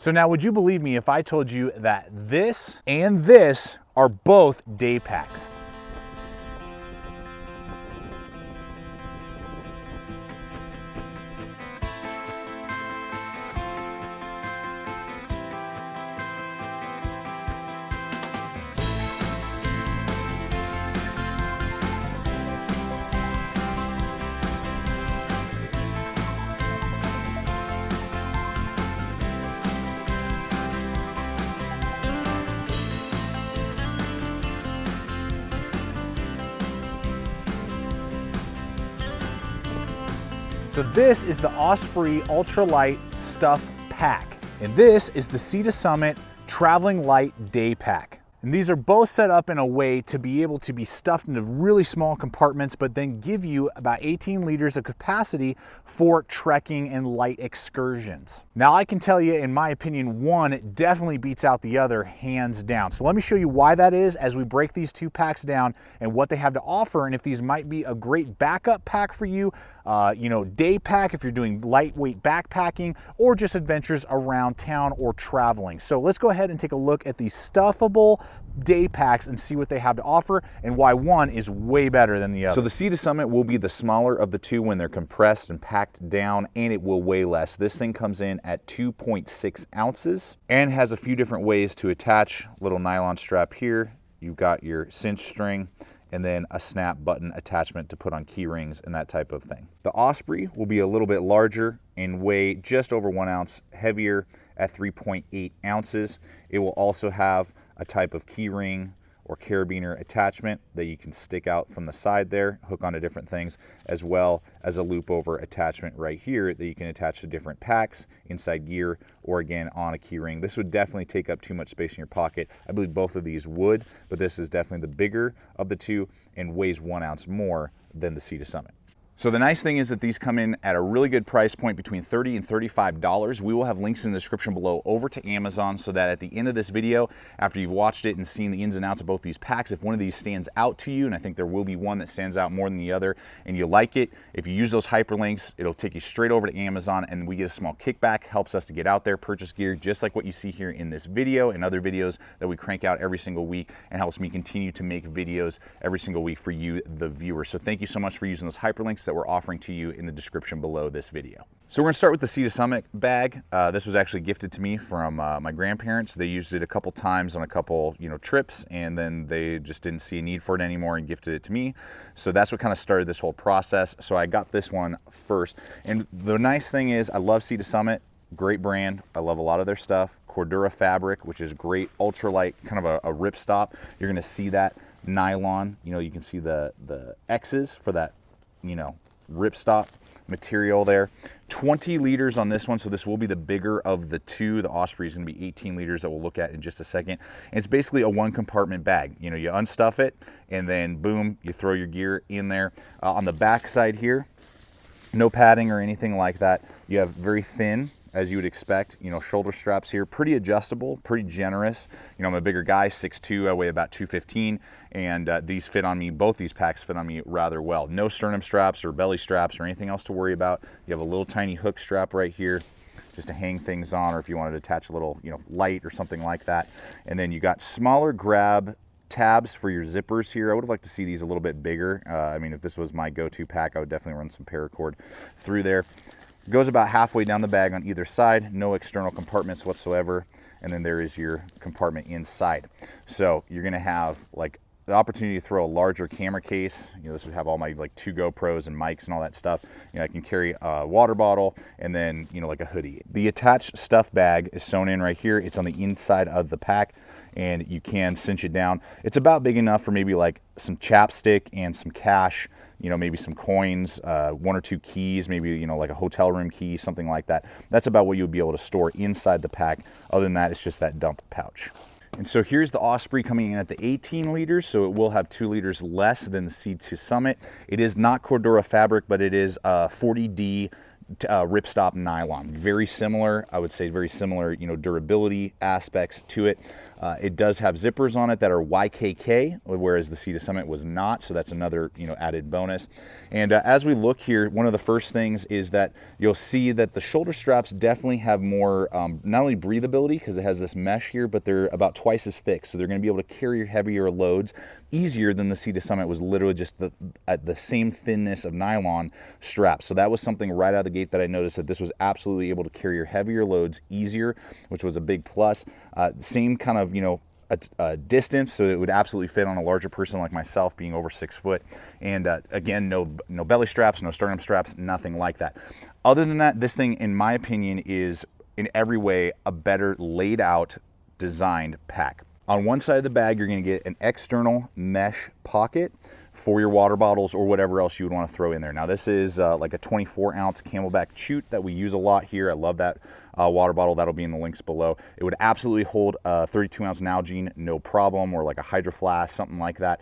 So now, would you believe me if I told you that this and this are both Daypacks? So this is the Osprey Ultralight Stuff Pack, and this is the Sea to Summit Traveling Light Day Pack. And these are both set up in a way to be able to be stuffed into really small compartments, but then give you about 18 liters of capacity for trekking and light excursions. Now, I can tell you, in my opinion, one definitely beats out the other hands down. So let me show you why that is as we break these two packs down and what they have to offer, and if these might be a great backup pack for you, day pack if you're doing lightweight backpacking or just adventures around town or traveling. So let's go ahead and take a look at these stuffable day packs and see what they have to offer and why one is way better than the other. So the Sea to Summit will be the smaller of the two when they're compressed and packed down, and it will weigh less. This thing comes in at 2.6 ounces and has a few different ways to attach. Little nylon strap here, you've got your cinch string, and then a snap button attachment to put on key rings and that type of thing. The Osprey will be a little bit larger and weigh just over 1 ounce heavier at 3.8 ounces. It will also have a type of key ring or carabiner attachment that you can stick out from the side there, hook onto different things, as well as a loop over attachment right here that you can attach to different packs, inside gear, or again on a key ring. This would definitely take up too much space in your pocket. I believe both of these would, but this is definitely the bigger of the two and weighs 1 ounce more than the Sea to Summit. So the nice thing is that these come in at a really good price point, between $30 and $35. We will have links in the description below over to Amazon, so that at the end of this video, after you've watched it and seen the ins and outs of both these packs, if one of these stands out to you, and I think there will be one that stands out more than the other, and you like it, if you use those hyperlinks, it'll take you straight over to Amazon, and we get a small kickback. Helps us to get out there, purchase gear, just like what you see here in this video and other videos that we crank out every single week, and helps me continue to make videos every single week for you, the viewer. So thank you so much for using those hyperlinks that we're offering to you in the description below this video. So we're gonna start with the Sea to Summit bag. This was actually gifted to me from my grandparents. They used it a couple times on a couple trips, and then they just didn't see a need for it anymore and gifted it to me. So that's what kind of started this whole process. So I got this one first. And the nice thing is, I love Sea to Summit. Great brand. I love a lot of their stuff. Cordura fabric, which is great. Ultralight, kind of a ripstop. You're gonna see that nylon. You can see the X's for that, ripstop material there. 20 liters on this one, so this will be the bigger of the two. The Osprey is going to be 18 liters that we'll look at in just a second. And it's basically a one compartment bag. You unstuff it, and then boom, you throw your gear in there. On the back side here, no padding or anything like that. You have very thin, as you would expect, shoulder straps here, pretty adjustable, pretty generous. I'm a bigger guy, 6'2", I weigh about 215, and these fit on me, both these packs fit on me rather well. No sternum straps or belly straps or anything else to worry about. You have a little tiny hook strap right here just to hang things on, or if you wanted to attach a little, light or something like that. And then you got smaller grab tabs for your zippers here. I would have liked to see these a little bit bigger. If this was my go-to pack, I would definitely run some paracord through there. Goes about halfway down the bag on either side, no external compartments whatsoever, and then there is your compartment inside. So you're gonna have the opportunity to throw a larger camera case. This would have all my 2 GoPros and mics and all that stuff. I can carry a water bottle and then a hoodie. The attached stuff bag is sewn in right here. It's on the inside of the pack, and you can cinch it down. It's about big enough for maybe some chapstick and some cash, maybe some coins, 1 or 2 keys, maybe, like a hotel room key, something like that. That's about what you would be able to store inside the pack. Other than that, it's just that dump pouch. And so here's the Osprey coming in at the 18 liters, so it will have 2 liters less than the Sea to Summit. It is not Cordura fabric, but it is 40D ripstop nylon. Very similar, I would say very similar, durability aspects to it. It does have zippers on it that are YKK, whereas the Sea to Summit was not, so that's another added bonus. And as we look here, one of the first things is that you'll see that the shoulder straps definitely have more, not only breathability, because it has this mesh here, but they're about twice as thick, so they're going to be able to carry heavier loads easier than the Sea to Summit was literally just at the same thinness of nylon straps. So that was something right out of the gate that I noticed, that this was absolutely able to carry your heavier loads easier, which was a big plus. Same kind of, a distance, so it would absolutely fit on a larger person like myself, being over 6 foot. And again, no belly straps, no sternum straps, nothing like that. Other than that, this thing, in my opinion, is in every way a better laid out, designed pack. On one side of the bag, you're going to get an external mesh pocket for your water bottles or whatever else you would want to throw in there. Now this is like a 24-ounce Camelback chute that we use a lot here. I love that water bottle. That'll be in the links below. It would absolutely hold a 32-ounce Nalgene, no problem, or like a Hydro Flask, something like that.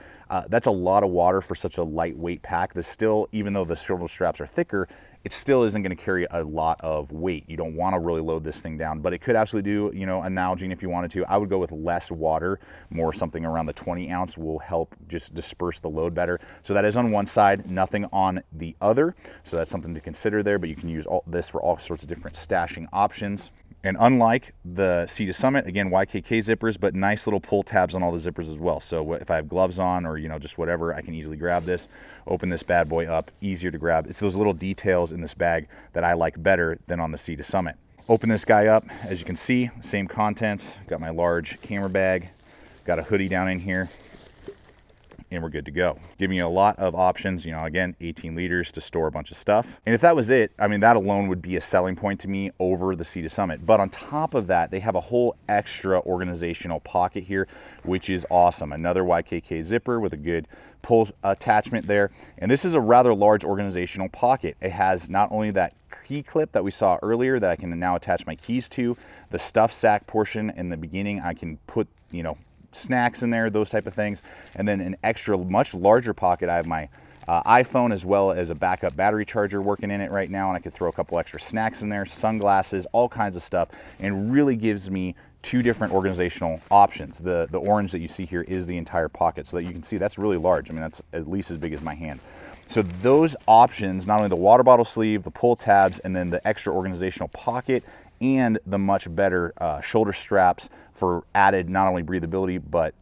That's a lot of water for such a lightweight pack. This still, even though the shoulder straps are thicker, it still isn't going to carry a lot of weight. You don't want to really load this thing down, but it could absolutely do, a Nalgene if you wanted to. I would go with less water, more something around the 20-ounce will help just disperse the load better. So that is on one side, nothing on the other. So that's something to consider there, but you can use this for all sorts of different stashing options. And unlike the Sea to Summit, again, YKK zippers, but nice little pull tabs on all the zippers as well. So if I have gloves on or, just whatever, I can easily grab this, open this bad boy up, easier to grab. It's those little details in this bag that I like better than on the Sea to Summit. Open this guy up, as you can see, same contents. Got my large camera bag, got a hoodie down in here, and we're good to go. Giving you a lot of options, again, 18 liters to store a bunch of stuff. And if that was it, that alone would be a selling point to me over the Sea to Summit. But on top of that, they have a whole extra organizational pocket here, which is awesome. Another YKK zipper with a good pull attachment there. And this is a rather large organizational pocket. It has not only that key clip that we saw earlier that I can now attach my keys to, the stuff sack portion in the beginning, I can put, snacks in there, those type of things, and then an extra much larger pocket. I have my iPhone as well as a backup battery charger working in it right now, and I could throw a couple extra snacks in there, sunglasses, all kinds of stuff, and really gives me two different organizational options. The orange that you see here is the entire pocket, so that you can see that's really large. That's at least as big as my hand. So those options, not only the water bottle sleeve, the pull tabs, and then the extra organizational pocket, and the much better shoulder straps for added not only breathability but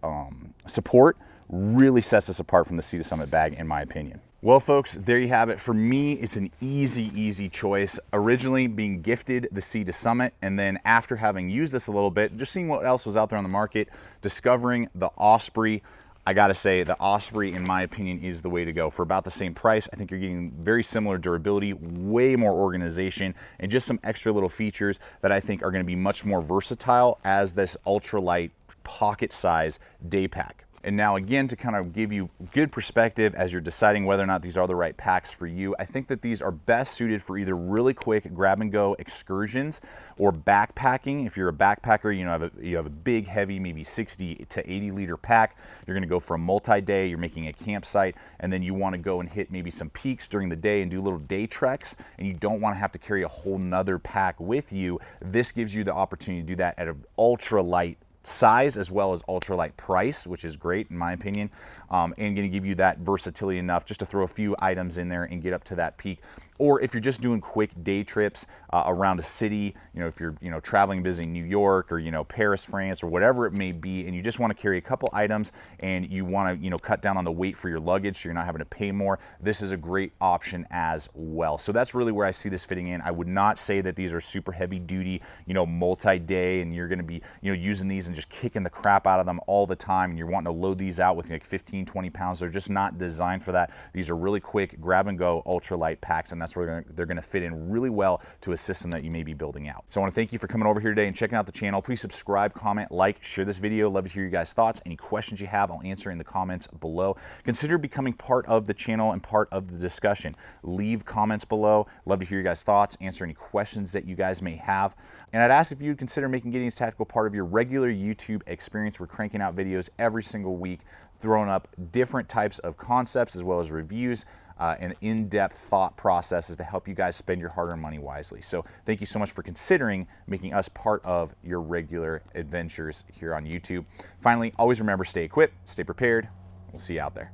support, really sets us apart from the Sea to Summit bag, in my opinion. Well, folks, there you have it. For me, it's an easy choice. Originally being gifted the Sea to Summit, and then after having used this a little bit, just seeing what else was out there on the market, discovering the Osprey. I gotta say, the Osprey, in my opinion, is the way to go. For about the same price, I think you're getting very similar durability, way more organization, and just some extra little features that I think are gonna be much more versatile as this ultralight pocket size day pack. And now again, to kind of give you good perspective as you're deciding whether or not these are the right packs for you, I think that these are best suited for either really quick grab and go excursions or backpacking. If you're a backpacker, you have a big, heavy, maybe 60 to 80 liter pack, you're gonna go for a multi-day, you're making a campsite, and then you wanna go and hit maybe some peaks during the day and do little day treks, and you don't wanna have to carry a whole nother pack with you. This gives you the opportunity to do that at an ultralight size as well as ultralight price, which is great in my opinion, and going to give you that versatility enough just to throw a few items in there and get up to that peak. Or if you're just doing quick day trips around a city, if you're traveling, visiting New York or Paris, France, or whatever it may be, and you just want to carry a couple items and you want to cut down on the weight for your luggage so you're not having to pay more, this is a great option as well. So that's really where I see this fitting in. I would not say that these are super heavy duty, multi-day, and you're going to be using these and just kicking the crap out of them all the time, and you're wanting to load these out with like 15-20 pounds. They're just not designed for that. These are really quick grab and go ultralight packs, and that's where they're going to fit in really well to a system that you may be building out. So I want to thank you for coming over here today and checking out the channel. Please subscribe, comment, like, share this video. Love to hear you guys' thoughts. Any questions you have, I'll answer in the comments below. Consider becoming part of the channel and part of the discussion. Leave comments below. Love to hear you guys' thoughts, answer any questions that you guys may have. And I'd ask if you'd consider making Gideon's Tactical part of your regular YouTube experience. We're cranking out videos every single week throwing up different types of concepts as well as reviews and in-depth thought processes to help you guys spend your hard-earned money wisely. So thank you so much for considering making us part of your regular adventures here on YouTube. Finally, always remember, stay equipped, stay prepared. We'll see you out there.